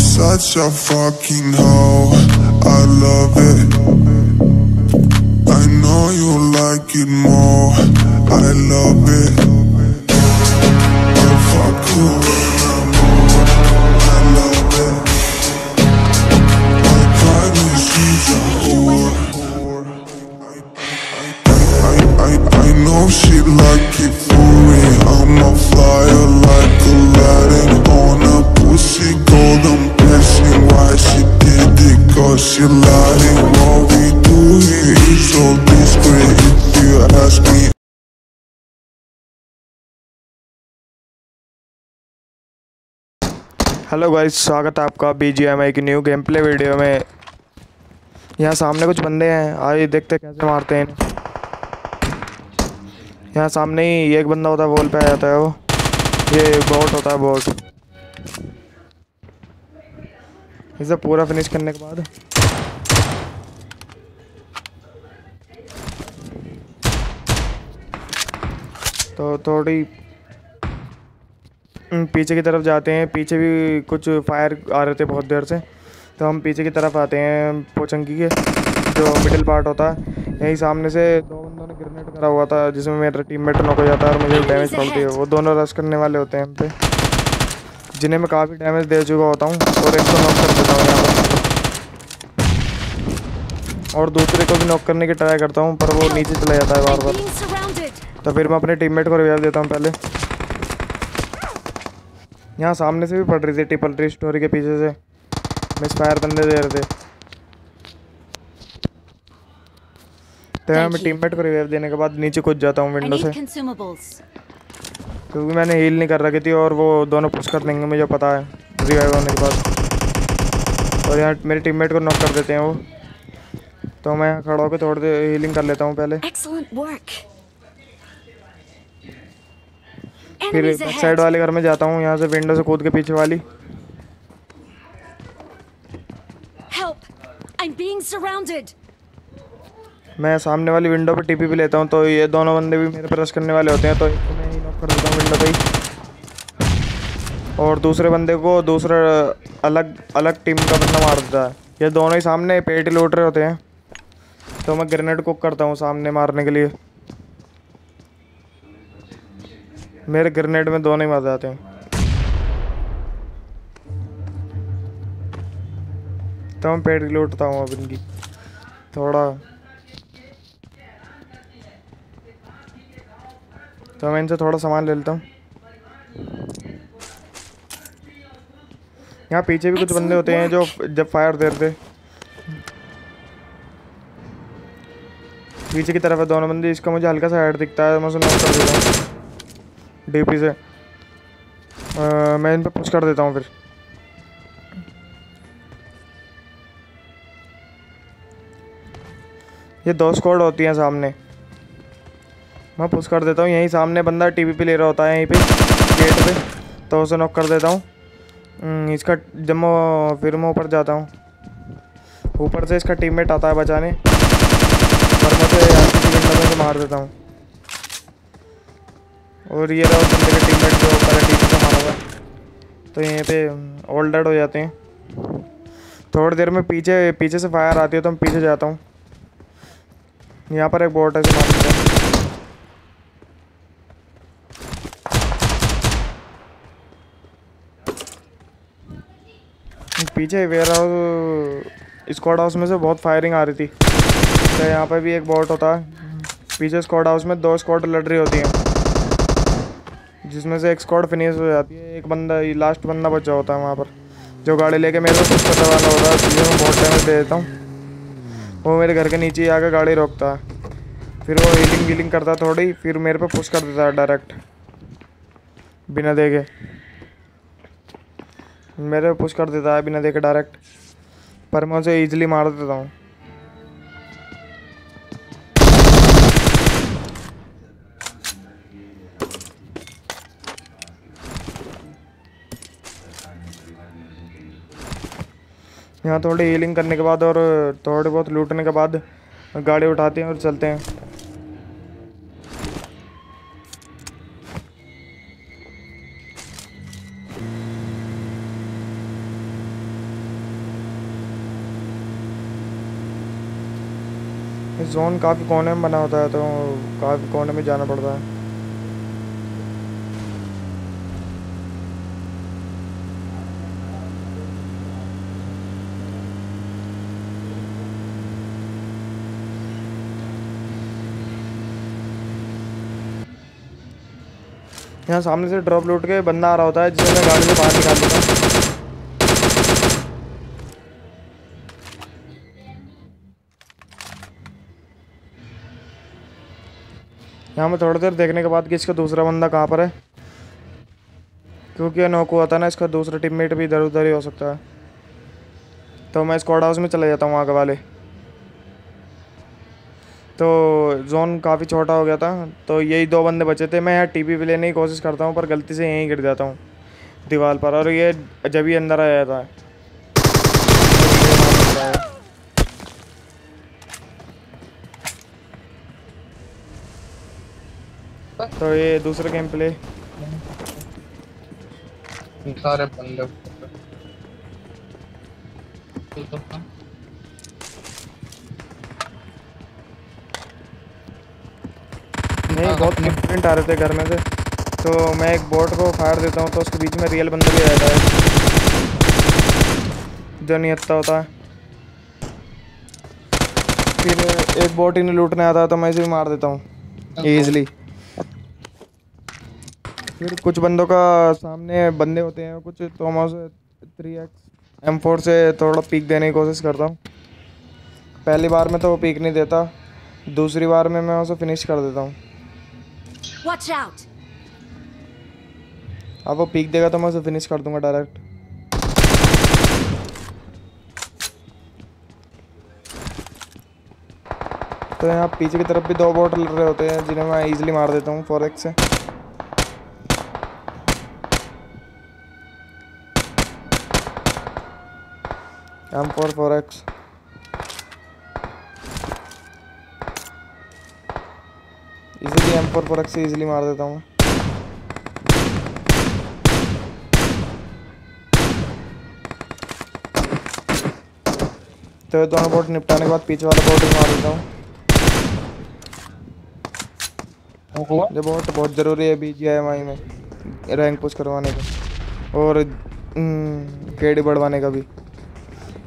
such a fucking hoe, I love it. I know you like it more, I love it. I fuck you when I'm on, I love it. My private she's a whore. I know she like it for me. I'm a flyer like Aladdin on a pussy golden blessing. Why she did it? Cause she lying. What we do here is so discreet, if you ask me. Hello guys, स्वागत है आपका BGMI की new game play video में। यहाँ सामने कुछ बंदे हैं, आइए देखते कैसे मारते हैं इन्हें। यहाँ सामने ही एक बंदा होता है, वॉल पे आ जाता है वो। ये बॉट होता है, बॉट। इसे पूरा फिनिश करने के बाद तो थोड़ी पीछे की तरफ जाते हैं। पीछे भी कुछ फायर आ रहे थे बहुत देर से, तो हम पीछे की तरफ आते हैं पोचंकी के जो मिडिल पार्ट होता है। यहीं सामने से दो बंदों ने ग्रेनेड करा हुआ था, जिसमें मेरा टीममेट नॉक हो जाता है और मुझे डैमेज पड़ती है। वो दोनों रश करने वाले होते हैं हम पे, जिन्हें मैं काफ़ी डैमेज दे चुका होता हूँ और एक को नॉक कर देता हूँ यहाँ पर, और दूसरे को भी नॉक करने की ट्राई करता हूँ, पर वो नीचे चला जाता है बार बार। तो फिर मैं अपने टीममेट को रिवाइव देता हूँ पहले। यहाँ सामने से भी पड़ रही थी ट्रिपल स्टोरी के पीछे से मिस फायर बंदे दे रहे थे। तो मैं टीममेट को रिवाइव देने के बाद नीचे कूद जाता हूँ विंडो से, क्योंकि मैंने हील नहीं कर रखी थी और वो दोनों पुश कर देंगे मुझे पता है रिवाइव होने के बाद। और यहाँ मेरे टीममेट को नॉक कर देते हैं वो, तो मैं यहाँ खड़ा होकर थोड़ी देर हीलिंग कर लेता हूँ पहले। फिर बैक साइड वाले घर में जाता हूँ, यहाँ से विंडो से कूद के पीछे वाली। मैं सामने वाली विंडो पे टीपी भी लेता हूँ, तो ये दोनों बंदे भी मेरे पे रश करने वाले होते हैं, तो एक को मैं ही नॉक कर देता हूँ विंडो पे ही, और दूसरे बंदे को दूसरा अलग अलग टीम का बंदा मार देता है। ये दोनों ही सामने पेटी लूट रहे होते हैं, तो मैं ग्रेनेड कुक करता हूँ सामने मारने के लिए। मेरे ग्रेनेड में दोनों ही मर जाते हैं, तो मैं पेटी लूटता हूँ अब इनकी थोड़ा। तो मैं इनसे थोड़ा सामान ले लेता हूँ। यहाँ पीछे भी कुछ बंदे होते हैं जो जब फायर दे रहे थे। पीछे की तरफ है दोनों बंदे, इसका मुझे हल्का सा हेड दिखता है, मैं उसे नॉक कर देता हूँ डीपी से। मैं इन पे पुश कर देता हूँ। फिर ये दो स्क्वाड होती हैं सामने, मैं पुश कर देता हूँ। यहीं सामने बंदा टीवी पे ले रहा होता है, यहीं पे गेट पे, तो उसे नॉक कर देता हूँ। इसका जब मैं फिर मैं ऊपर जाता हूँ, ऊपर से इसका टीममेट आता है बचाने, पर मैं उसे विंडो में मार देता हूँ। और ये रहा बंदे के टीममेट जो ऊपर टीवी से मारा हुआ है, तो यहीं पे ऑल डेड हो जाते हैं। थोड़ी देर में पीछे से फायर आती है, तो मैं पीछे जाता हूँ। यहाँ पर एक बोट है, इसे मार देते हैं। पीछे वेयर हाउस स्क्वाड हाउस में से बहुत फायरिंग आ रही थी, तो यहाँ पर भी एक बॉट होता है। पीछे स्क्वाड हाउस में दो स्क्वाड लड़ रही होती हैं, जिसमें से एक स्क्वाड फिनिश हो जाती है। एक बंदा लास्ट बंदा बचा होता है वहाँ पर, जो गाड़ी लेके मेरे को पुश करने वाला होता है, जिसे मैं बहुत डैमेज दे देता हूँ। वो मेरे घर के नीचे ही आकर गाड़ी रोकता है, फिर वो हीलिंग वीलिंग करता है थोड़ी, फिर मेरे पे पुश कर देता है डायरेक्ट बिना देखे। मेरे पे पुश कर देता है बिना देखे डायरेक्ट, पर मैं उसे ईजिली मार देता हूँ। यहाँ थोड़ी हीलिंग करने के बाद और थोड़े बहुत लूटने के बाद गाड़ी उठाते हैं और चलते हैं। जोन काफ़ी कोने में बना होता है तो काफ़ी कोने में जाना पड़ता है। यहाँ सामने से ड्रॉप लूट के बंदा आ रहा होता है जिसे मैं गाड़ी से बाहर निकाल देता हूँ। यहाँ मैं थोड़ी देर देखने के बाद कि इसका दूसरा बंदा कहाँ पर है, क्योंकि ये नॉक हुआ था ना, इसका दूसरा टीममेट भी इधर उधर ही हो सकता है। तो मैं स्क्वाड हाउस में चले जाता हूँ आगे वाले। तो जोन काफ़ी छोटा हो गया था, तो यही 2 बंदे बचे थे। मैं यहाँ टीपी पे लेने की कोशिश करता हूँ पर गलती से यहीं गिर जाता हूँ दीवार पर, और ये जब ही अंदर आ जाता है। तो ये दूसरा गेम प्ले। सारे बंदे नहीं, बहुत डिफरेंट आ रहे थे घर में से, तो मैं एक बोट को फायर देता हूँ तो उसके बीच में रियल बंदा भी आ जाता है जो नहीं हत्ता होता है। फिर एक बोट इन्हें लूटने आता है तो मैं इसे भी मार देता हूँ ईजिली। फिर कुछ बंदों का सामने बंदे होते हैं कुछ, तो मैं उसे 3x M4 से थोड़ा पीक देने की कोशिश करता हूँ। पहली बार में तो वो पीक नहीं देता, दूसरी बार में मैं उसे फिनिश कर देता हूँ। Watch out! अब वो पीक देगा तो मैं उसे फिनिश कर दूंगा डायरेक्ट। तो यहाँ पीछे की तरफ भी 2 बोट लड़ रहे होते हैं जिन्हें मैं इजीली मार देता हूँ 4x से। M4 4x easily, M4 4x से इजीली मार देता हूँ। तो दोनों बोट निपटाने के बाद पीछे वाला बोट भी मार देता हूँ। ये बोट बहुत ज़रूरी है BGMI में रैंक पुश करवाने का और केडी बढ़वाने का भी।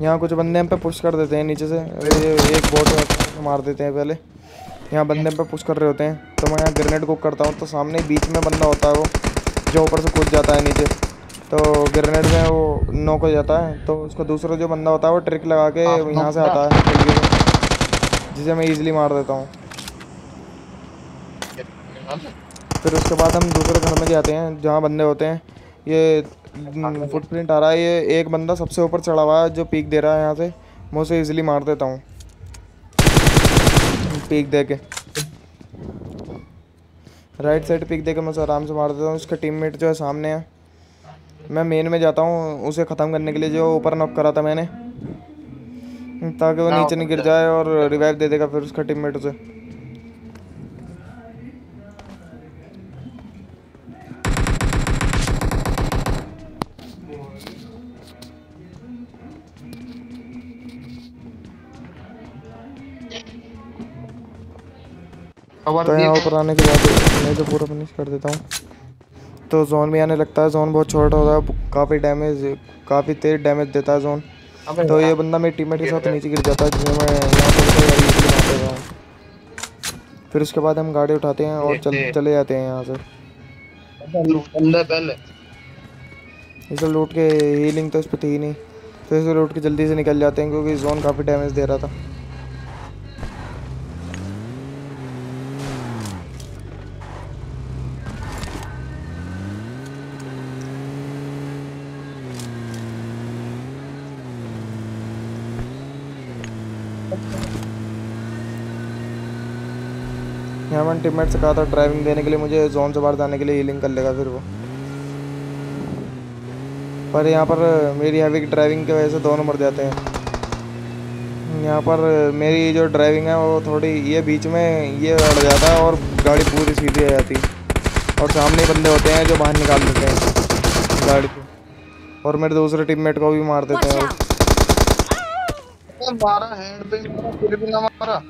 यहाँ कुछ बंदे हम पे पुश कर देते हैं नीचे से, एक बोट मार देते हैं पहले। यहाँ बंदे पे पुश कर रहे होते हैं तो मैं यहाँ ग्रेनेड कुक करता हूँ, तो सामने बीच में बंदा होता है वो जो ऊपर से कूद जाता है नीचे, तो ग्रेनेड में वो नॉक हो जाता है। तो उसका दूसरा जो बंदा होता है वो ट्रिक लगा के यहाँ से आता है खिड़की से, जिसे मैं ईजिली मार देता हूँ। फिर उसके बाद हम दूसरे घर में जाते हैं जहाँ बंदे होते हैं। ये फुटप्रिंट आ रहा है, ये एक बंदा सबसे ऊपर चढ़ा हुआ है जो पीक दे रहा है, यहाँ से मैं उसे ईजिली मार देता हूँ पीक दे के। राइट साइड पीक दे के मैं उसे आराम से मार देता हूँ। उसका टीममेट जो है सामने है, मैं मेन में जाता हूँ उसे ख़त्म करने के लिए जो ऊपर नॉक करा था मैंने, ताकि वो नीचे नहीं गिर जाए और रिवाइव दे देगा फिर उसका टीममेट उसे। तो यहाँ ऊपर आने के बाद मैं तो पूरा फिनिश कर देता हूँ। तो जोन भी आने लगता है, जोन बहुत छोटा होता है, काफ़ी तेज डैमेज देता है जोन। तो ये बंदा मेरे टीममेट के साथ नीचे गिर जाता है जिसमें मैं यहाँ पर मार हूँ। फिर उसके बाद हम गाड़ी उठाते हैं और चले जाते हैं यहाँ से। ये सब लूट के हीलिंग तो इस पर थी नहीं, तो इसे लूट के जल्दी से निकल जाते हैं क्योंकि जोन काफ़ी डैमेज दे रहा था। यहाँ मैंने टीममेट से कहा था ड्राइविंग देने के लिए, मुझे जोन से बाहर जाने के लिए हीलिंग कर लेगा फिर वो, पर यहाँ पर मेरी हैवी की ड्राइविंग की वजह से दोनों मर जाते हैं। यहाँ पर मेरी जो ड्राइविंग है वो थोड़ी ये बीच में ये अड़ जाता है और गाड़ी पूरी सीधी आ जाती है और सामने बंदे होते हैं जो बाहर निकाल देते हैं गाड़ी को, और मेरे दूसरे टीममेट को भी मार देते हैं। मारा हेड पे, फिर भी ना मारा।